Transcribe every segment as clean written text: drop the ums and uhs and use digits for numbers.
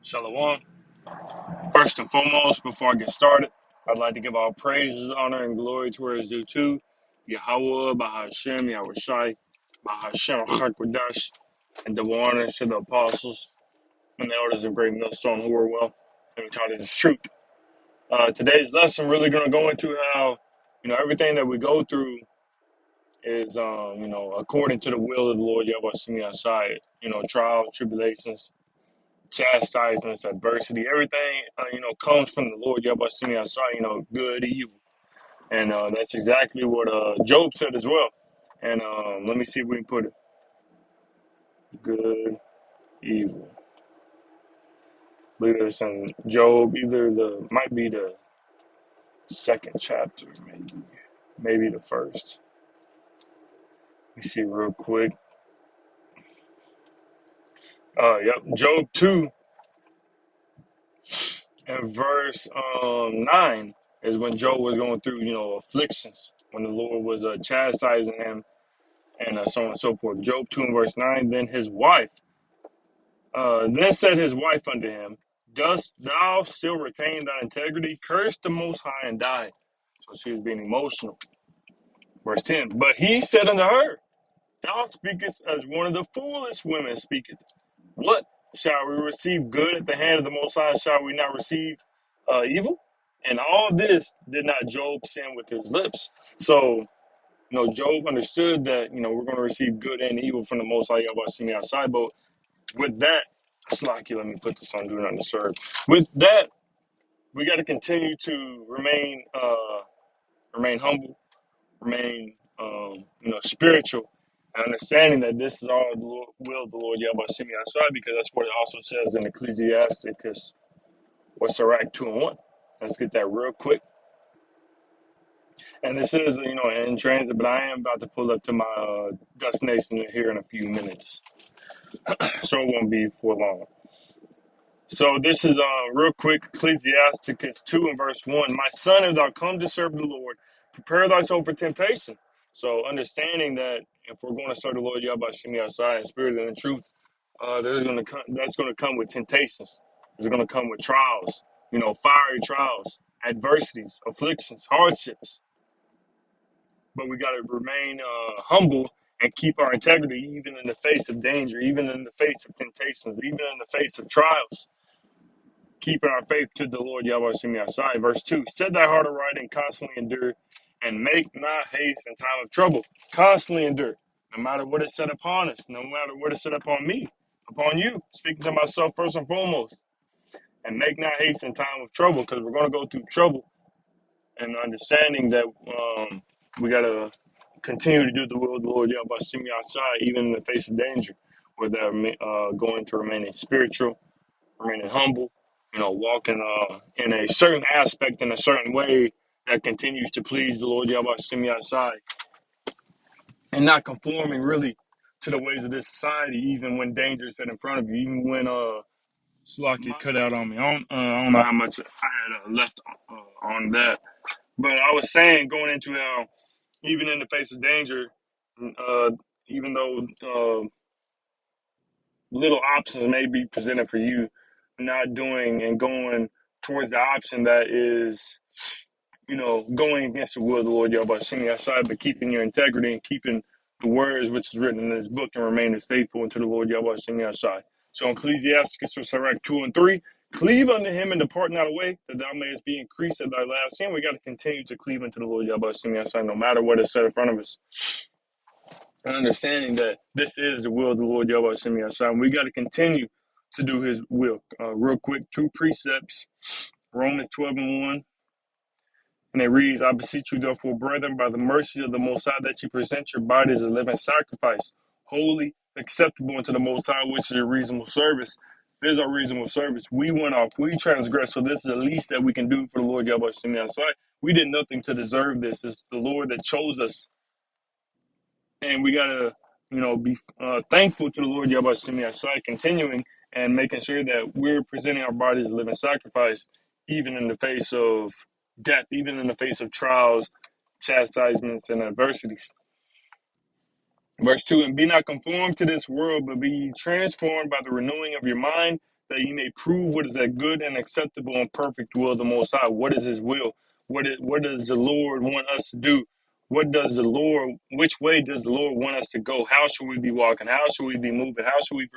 Shalom. First and foremost, before I get started, I'd like to give all praises, honor, and glory to where it's due to Yahweh, Bahashem, Yahweh Shai, Bahashem, Hakwadash, and double honors to the apostles and the elders of Great Millstone who are well and taught us the truth. Today's lesson really going to go into how, everything that we go through is, according to the will of the Lord Yahweh Shai, trials, tribulations, chastisements, adversity, everything, comes from the Lord Yahweh Shai, good, evil. And that's exactly what Job said as well. And let me see if we can put it. Good, evil. I believe it's in Job, might be the second chapter, maybe the first. Let me see real quick. Yep, Job 2 and verse 9 is when Job was going through, afflictions, when the Lord was chastising him and so on and so forth. Job 2 and verse 9, then said his wife unto him, dost thou still retain thy integrity? Curse the Most High and die. So she was being emotional. Verse 10, but he said unto her, thou speakest as one of the foolish women speaketh. What? Shall we receive good at the hand of the Most High? Shall we not receive evil? And all this did not Job sin with his lips. So, Job understood that, we're going to receive good and evil from the Most High Yahweh Shai outside. But with that, Slacky, let me put this on Do Not Disturb. With that, we got to continue to remain humble, remain, spiritual, and understanding that this is all the will of the Lord Yahweh Shai outside, because that's what it also says in Ecclesiasticus or Sirach 2 and 1. Let's get that real quick. And this is, in transit, but I am about to pull up to my destination here in a few minutes. So it won't be for long. So this is real quick, Ecclesiasticus 2 and verse 1. My son, if thou come to serve the Lord, prepare thyself for temptation. So understanding that if we're going to serve the Lord Yahweh Shai outside in spirit and in truth, that's going to come with temptations. It's going to come with trials, fiery trials, adversities, afflictions, hardships. But we got to remain humble and keep our integrity even in the face of danger, even in the face of temptations, even in the face of trials. Keeping our faith to the Lord Yahweh Shai outside. Verse 2, set thy heart aright and constantly endure, and make not haste in time of trouble. Constantly endure, no matter what is set upon us, no matter what is set upon me, upon you, speaking to myself first and foremost. And make not haste in time of trouble, because we're going to go through trouble, and understanding that we got to continue to do the will of the Lord Yahweh Shai outside, even in the face of danger, whether going to remaining spiritual, remaining humble, walking in a certain aspect, in a certain way that continues to please the Lord Yahweh Shai outside, and not conforming really to the ways of this society, even when danger is set in front of you, even when Slocky cut out on me. I don't know how much I had left on that, but I was saying, going into how even in the face of danger, uh, even though little options may be presented for you, not doing and going towards the option that is, going against the will of the Lord Yahweh Shai outside, but keeping your integrity and keeping the words which is written in this book and remaining faithful unto the Lord Yahweh Shai outside. So Ecclesiasticus or Sirach 2 and 3, cleave unto him and depart not away, that thou mayest be increased at thy last end. We got to continue to cleave unto the Lord Yahweh Shai outside, no matter what is set in front of us. And understanding that this is the will of the Lord Yahweh Shai outside, we got to continue to do his will. Real quick, 2 precepts, Romans 12 and 1. And it reads, I beseech you, therefore, brethren, by the mercy of the Most High, that you present your bodies a living sacrifice, holy, acceptable unto the Most High, which is your reasonable service. There's our reasonable service. We went off. We transgressed. So this is the least that we can do for the Lord Yahweh Shai outside. We did nothing to deserve this. It's the Lord that chose us. And we got to, be thankful to the Lord Yahweh Shai outside, continuing and making sure that we're presenting our bodies a living sacrifice, even in the face of death, even in the face of trials, chastisements, and adversities. Verse 2, and be not conformed to this world, but be transformed by the renewing of your mind, that ye may prove what is that good and acceptable and perfect will of the Most High. What is His will? What does the Lord want us to do? Which way does the Lord want us to go? How should we be walking? How should we be moving? How should we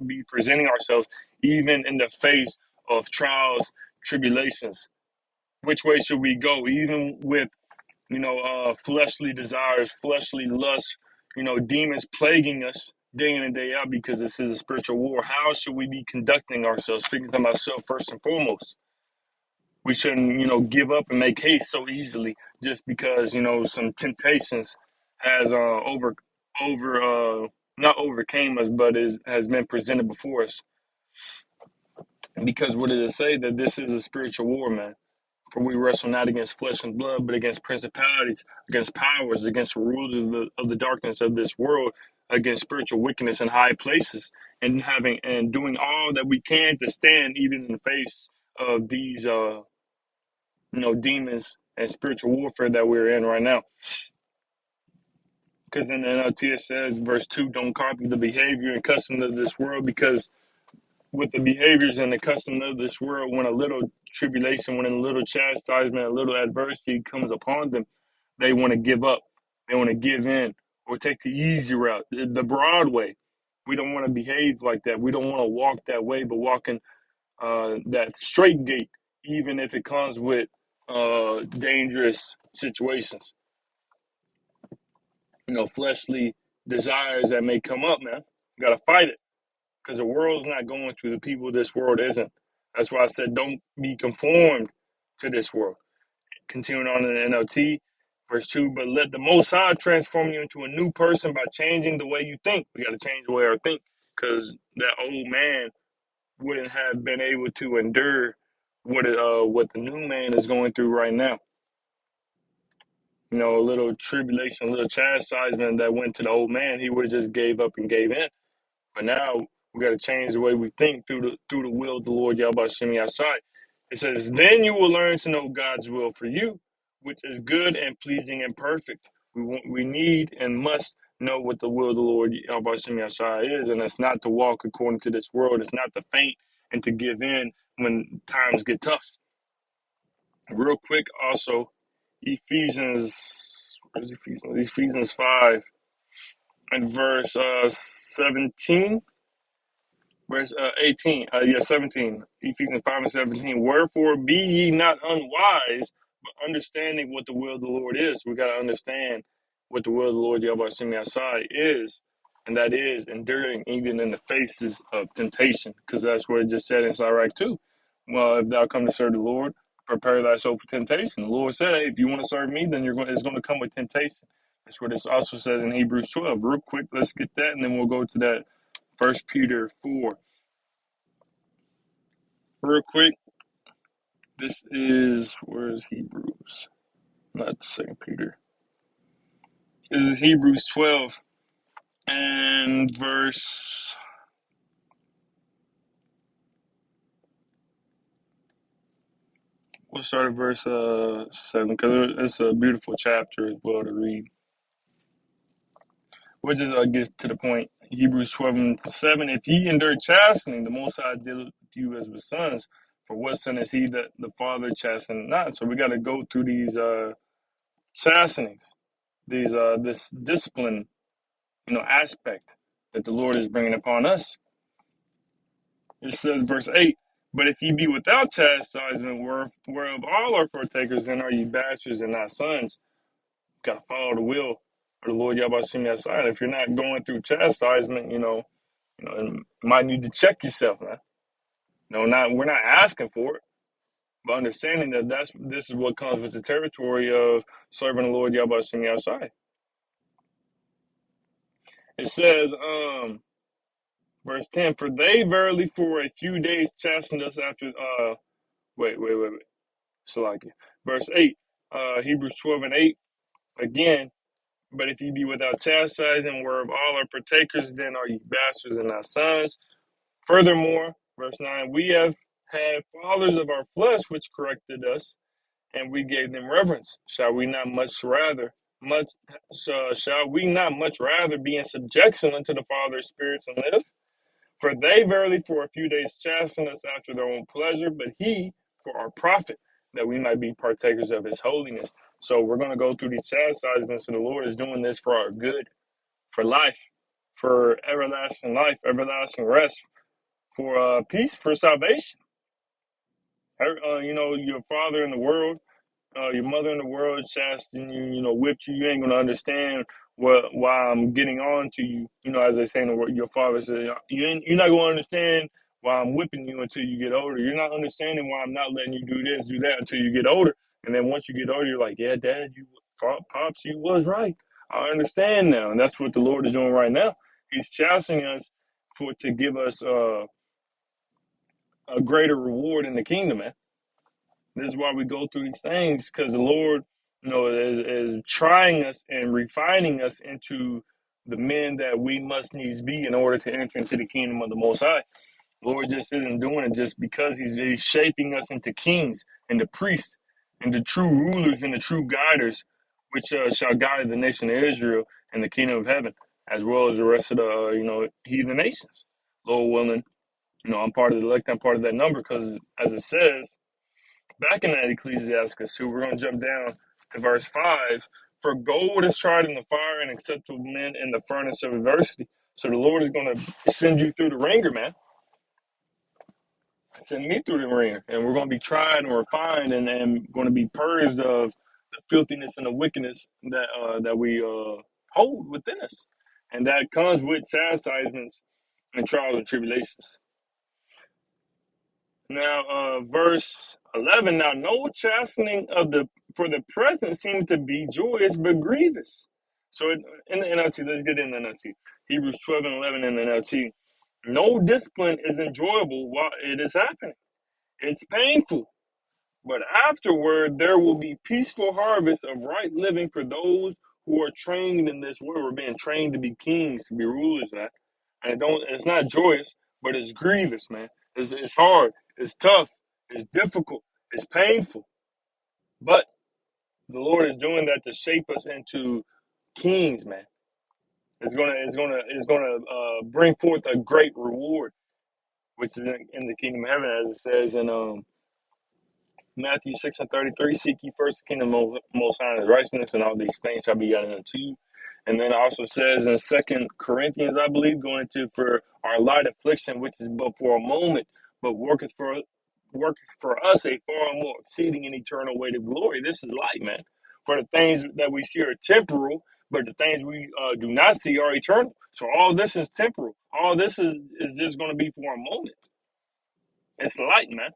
be presenting ourselves even in the face of trials, tribulations? Which way should we go? Even with, fleshly desires, fleshly lusts, demons plaguing us day in and day out because this is a spiritual war. How should we be conducting ourselves? Speaking to myself first and foremost. We shouldn't, give up and make haste so easily just because, some temptations has not overcame us, but has been presented before us. Because what did it say? That this is a spiritual war, man. For we wrestle not against flesh and blood, but against principalities, against powers, against the rulers of the darkness of this world, against spiritual wickedness in high places, and doing all that we can to stand even in the face of these demons and spiritual warfare that we're in right now. Because in the NLT it says, verse 2, don't copy the behavior and custom of this world, because with the behaviors and the custom of this world, when a little tribulation, when a little chastisement, a little adversity comes upon them, they want to give up. They want to give in or take the easy route, the broad way. We don't want to behave like that. We don't want to walk that way, but walk in that straight gate, even if it comes with dangerous situations. Fleshly desires that may come up, man. You got to fight it, because the world's not going through the people. This world isn't. That's why I said don't be conformed to this world. Continuing on in the NLT, verse 2, but let the Most High transform you into a new person by changing the way you think. We got to change the way I think, because that old man wouldn't have been able to endure what the new man is going through right now. A little tribulation, a little chastisement that went to the old man, he would have just gave up and gave in. But now we got to change the way we think through the will of the Lord Yahweh Shem Yahshai. It says, then you will learn to know God's will for you, which is good and pleasing and perfect. We need and must know what the will of the Lord Yahweh Shem Yahshai is, and it's not to walk according to this world. It's not to faint and to give in when times get tough. Real quick, also, Ephesians 5 and verse 17. Verse 18, 17, Ephesians 5 and 17. Wherefore be ye not unwise, but understanding what the will of the Lord is. We got to understand what the will of the Lord Yahweh Shem Yahshai is, and that is enduring even in the faces of temptation, because that's what it just said in Sirach 2. Well, if thou come to serve the Lord, prepare thyself for temptation. The Lord said, hey, if you want to serve me, then it's going to come with temptation. That's what it also says in Hebrews 12. Real quick, let's get that, and then we'll go to that 1 Peter 4. Real quick, where's Hebrews? Not 2 Peter. This is Hebrews 12 and we'll start at verse 7, because it's a beautiful chapter as well to read. We'll just get to the point. Hebrews 12 and 7. If ye endure chastening, the Most High dealeth with you as with sons. For what son is he that the Father chasteneth not? So we got to go through these chastenings, this discipline, aspect that the Lord is bringing upon us. It says, verse 8, but if ye be without chastisement, whereof all are partakers, then are ye bastards and not sons. Got to follow the will of the Lord Yahweh Shem Yahshai. If you're not going through chastisement, you might need to check yourself, man. We're not asking for it, but understanding that this is what comes with the territory of serving the Lord Yahweh Shem Yahshai. It says, verse 10, for they verily for a few days chastened us after, wait. Salakia. Verse 8, Hebrews 12 and 8, again, but if ye be without chastising, whereof all are partakers, then are ye bastards and not sons. Furthermore, verse 9, we have had fathers of our flesh which corrected us, and we gave them reverence. Shall we not much rather be in subjection unto the Father's spirits and live? For they verily for a few days chasten us after their own pleasure, but he for our profit, that we might be partakers of his holiness. So we're going to go through these chastisements, and the Lord is doing this for our good, for life, for everlasting life, everlasting rest, for peace, for salvation. Your father in the world, your mother in the world chastening you, whipped you. You ain't gonna understand why I'm getting on to you. As they say in the word, your father said, you're not gonna understand why I'm whipping you until you get older. You're not understanding why I'm not letting you do this, do that until you get older. And then once you get older, you're like, yeah, Dad, pops, you was right. I understand now, and that's what the Lord is doing right now. He's chastening us to give us a greater reward in the kingdom, man. This is why we go through these things, because the Lord, is trying us and refining us into the men that we must needs be in order to enter into the kingdom of the Most High. The Lord just isn't doing it just because He's shaping us into kings and the priests and the true rulers and the true guiders, which shall guide the nation of Israel and the kingdom of heaven, as well as the rest of the heathen nations. Lord willing, I'm part of the elect. I'm part of that number because, as it says back in that Ecclesiastes 2, we're going to jump down to verse 5. For gold is tried in the fire and acceptable men in the furnace of adversity. So the Lord is going to send you through the ringer, man. Send me through the ringer. And we're going to be tried and refined and going to be purged of the filthiness and the wickedness that we hold within us. And that comes with chastisements and trials and tribulations. Now, verse 11. Now, no chastening for the present seems to be joyous, but grievous. So, in the NLT, let's get in the NLT. Hebrews 12 and 11 in the NLT. No discipline is enjoyable while it is happening. It's painful, but afterward there will be peaceful harvest of right living for those who are trained in this world. We're being trained to be kings, to be rulers, man. And it's not joyous, but it's grievous, man. It's hard, it's tough, it's difficult, it's painful. But the Lord is doing that to shape us into kings, man. It's gonna bring forth a great reward, which is in the kingdom of heaven, as it says in Matthew 6 and 33, seek ye first the kingdom of Most High and his righteousness, and all these things shall be added unto you. And then it also says in Second Corinthians, I believe, going to for our light affliction, which is but for a moment, but worketh for us a far more exceeding and eternal weight of glory. This is light, man. For the things that we see are temporal, but the things we do not see are eternal. So all this is temporal. All this is just going to be for a moment. It's light, man.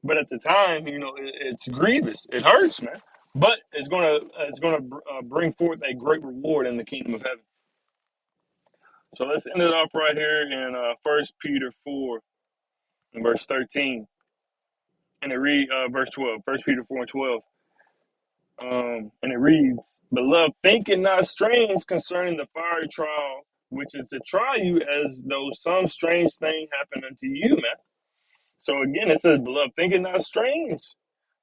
But at the time, it's grievous. It hurts, man. But it's gonna bring forth a great reward in the kingdom of heaven. So let's end it off right here in 1 Peter 4 and verse 13, and it read verse 12. 1 Peter 4 and 12, and it reads, "Beloved, think it not strange concerning the fiery trial, which is to try you, as though some strange thing happened unto you, man." So again, it says, "Beloved, think it not strange.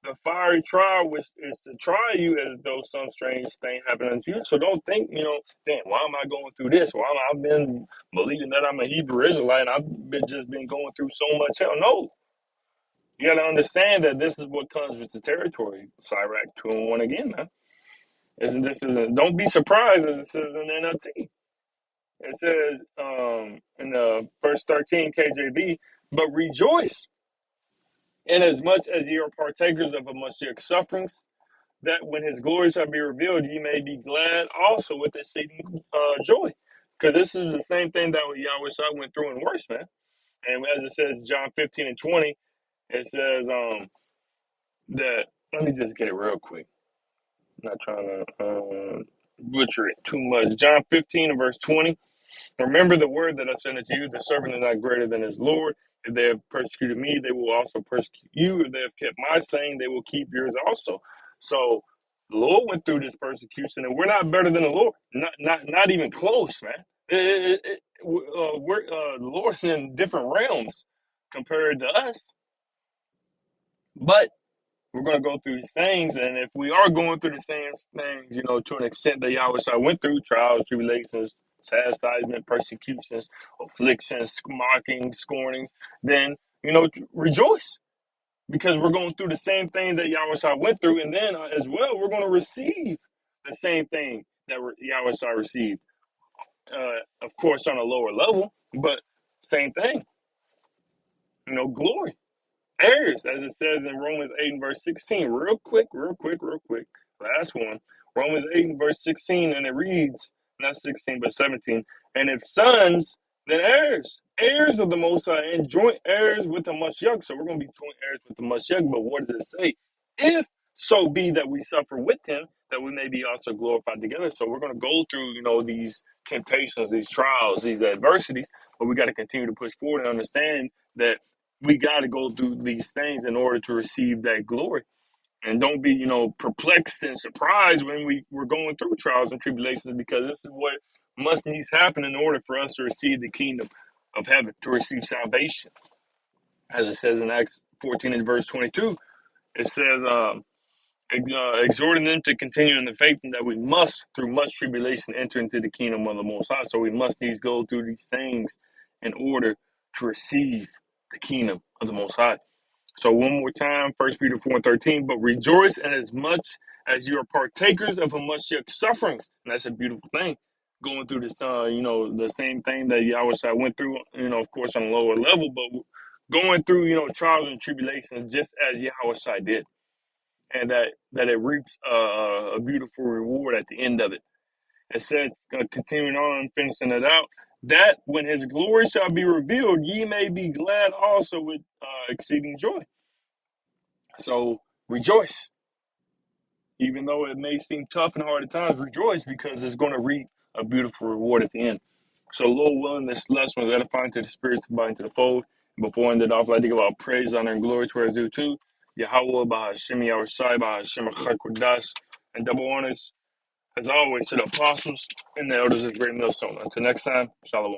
The fiery trial, which is to try you as though some strange thing happened unto you." So don't think, damn, why am I going through this? Why am I been believing that I'm a Hebrew Israelite and I've been going through so much hell? No. You got to understand that this is what comes with the territory. Sirach 2 and 1 again, man. Don't be surprised, as it says in NLT. It says in the verse 13 KJV, "But rejoice, inasmuch as ye are partakers of Mashiach's sufferings, that when his glory shall be revealed, ye may be glad also with exceeding joy." Because this is the same thing that Yahweh Shai went through and worse, man. And as it says, John 15 and 20, it says that, let me just get it real quick. I'm not trying to butcher it too much. John 15 and verse 20. "Remember the word that I sent unto you, the servant is not greater than his Lord. If they have persecuted me, they will also persecute you. If they have kept my saying, they will keep yours also." So the Lord went through this persecution, and we're not better than the Lord. Not even close, man. The Lord's in different realms compared to us. But we're going to go through these things, and if we are going through the same things, to an extent that Yahweh Shai went through, trials, tribulations, chastisement, persecutions, afflictions, mockings, scornings, then, rejoice because we're going through the same thing that Yahweh went through. And then as well, we're going to receive the same thing that Yahweh received. Of course, on a lower level, but same thing, glory. Heirs, as it says in Romans 8 and verse 16. Real quick. Last one. Romans 8 and verse 16, and it reads, not 16, but 17. And if sons, then heirs. Heirs of the Most High, and joint heirs with the Mashiach. So we're going to be joint heirs with the Mashiach, but what does it say? If so be that we suffer with him, that we may be also glorified together. So we're going to go through, these temptations, these trials, these adversities, but we got to continue to push forward and understand that we got to go through these things in order to receive that glory. And don't be, perplexed and surprised when we're going through trials and tribulations, because this is what must needs happen in order for us to receive the kingdom of heaven, to receive salvation. As it says in Acts 14 and verse 22, it says, exhorting them to continue in the faith, and that we must, through much tribulation, enter into the kingdom of the Most High. So we must needs go through these things in order to receive the kingdom of the Most High. So one more time, 1 Peter 4 and 13, but rejoice in as much as you are partakers of Mashiach's sufferings. And that's a beautiful thing, going through this, the same thing that Yahweh went through, of course, on a lower level, but going through, trials and tribulations just as Yahweh did. And that it reaps a beautiful reward at the end of it. It says, continuing on, finishing it out, that when his glory shall be revealed, ye may be glad also with exceeding joy. So rejoice. Even though it may seem tough and hard at times, rejoice, because it's going to reap a beautiful reward at the end. So, Lord willing, this lesson was edifying to the spirits and body to the fold. And before I end it off, I'd like to give all praise, honor, and glory to where it's due to Yahweh, Bahashim, Yahushai, Bahashim, Chakodash, and double honors, as always, to the apostles and the elders of Great Millstone. Until next time, Shalom.